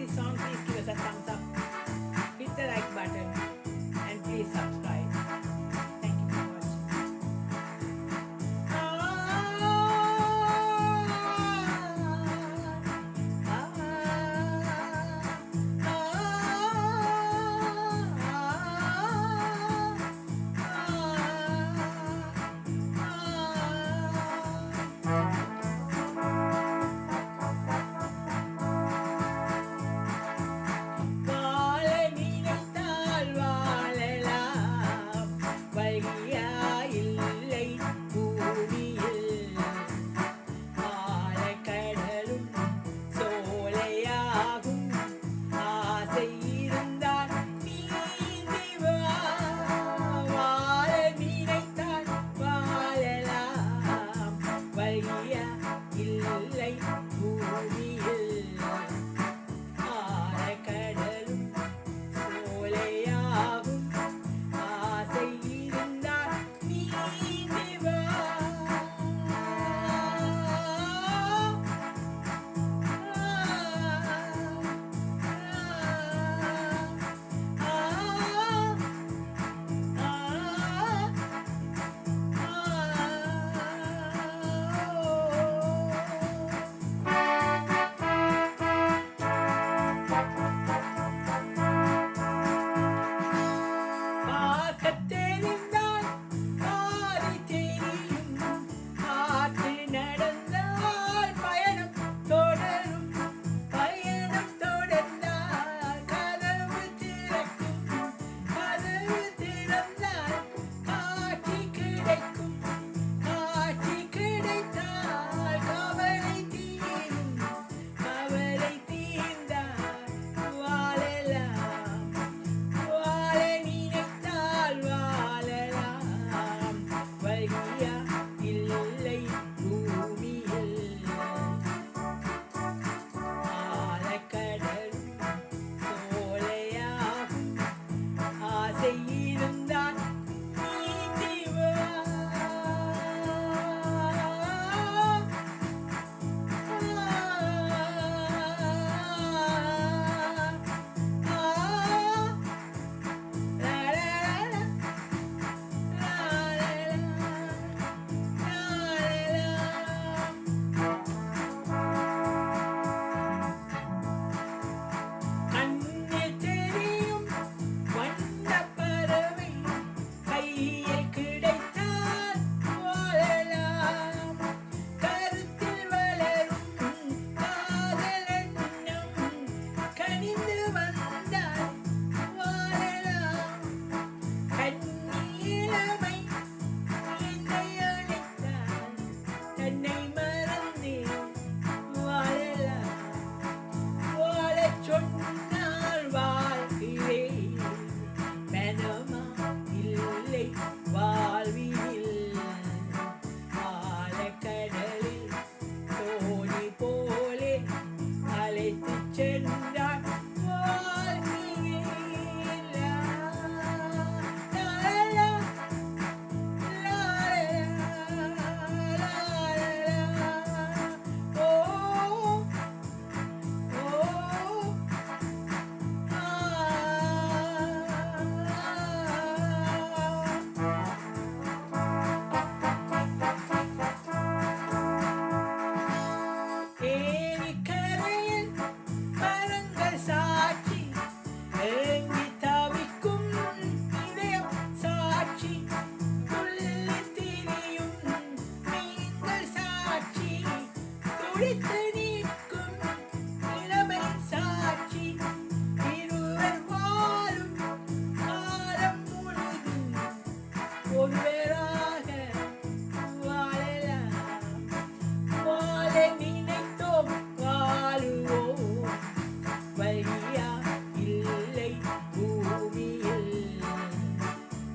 this song, please give us a thumbs up, hit the like button, and please subscribe. Thank you for watching. வாழ நினைத்தால் வாழலாம், வழியா இல்லை பூமியில். ஆழக்கடலும் சோலையாகும், ஆசை இருந்தால் நீந்தி வா. வாழ நினைத்தால் வாழலாம், வழியா இல்லை பூமியில். ஆழக்கடலும் சோலையாகும், ஆசை இருந்தால் நீந்தி வா. பார்க்கத் தெரிந்தால் பாதி தெரியும், பார்த்து நடந்தால் பயணம் தொடரும். பயணம் தொடர்ந்தால் கதவு திறக்கும், கதவு திறந்தால் காட்சி கிடைக்கும். காட்சி கிடைத்தால் கவலை தீரும், கவலை தீர்ந்தால் வாழலாம். வாழ நினைத்தால் வாழலாம், வழியா இல்லை பூமியில். ஆழக்கடலும் சோலையாகும், ஆசை இருந்தால் நீந்தி வா. கண்ணில் தெரியும் வண்ணப் பறவை, கையில் கிடைத்தால் வாழலாம். கருத்தில் வளரும் காதல் எண்ணம், கனிந்து வந்தால் வாழலாம். கண்ணீளமை என்னை அழைத்தால் தன்னை மறந்தே வாழலாம். வாழச் சொன்னால் வாழ்கிறேன், மனமா இல்லை வாழ்வினில். ஆழக்கடலில் தோணி போலே அழைத்துச் சென்றால் வாழ்கிறேன். லா, லா, லா, லா, லா, லா. ஓ, ஓ, ஏரிக்கரையில் மரங்கள் சாட்சி, ஏங்கி தவிக்கும் இதயம் சாட்சி. துள்ளித் திரியும் மீன்கள் சாட்சி, துடித்து நிற்கும் இளமை சாட்சி. இருவர் வாழும் காலம் முழுதும் ஒருவராக வாழலாம். வாழ நினைத்தோம் வாழுவோம், வழியா இல்லை பூமியில்.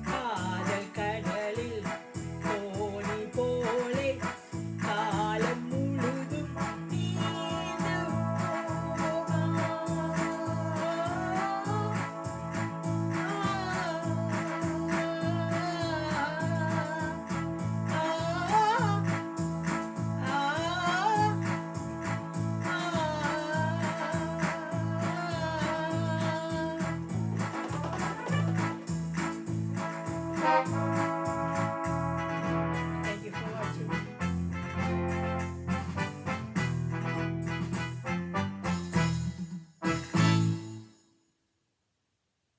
காதல் கடலில் தோணி போலே காலம் முழுதும் நீ Bye.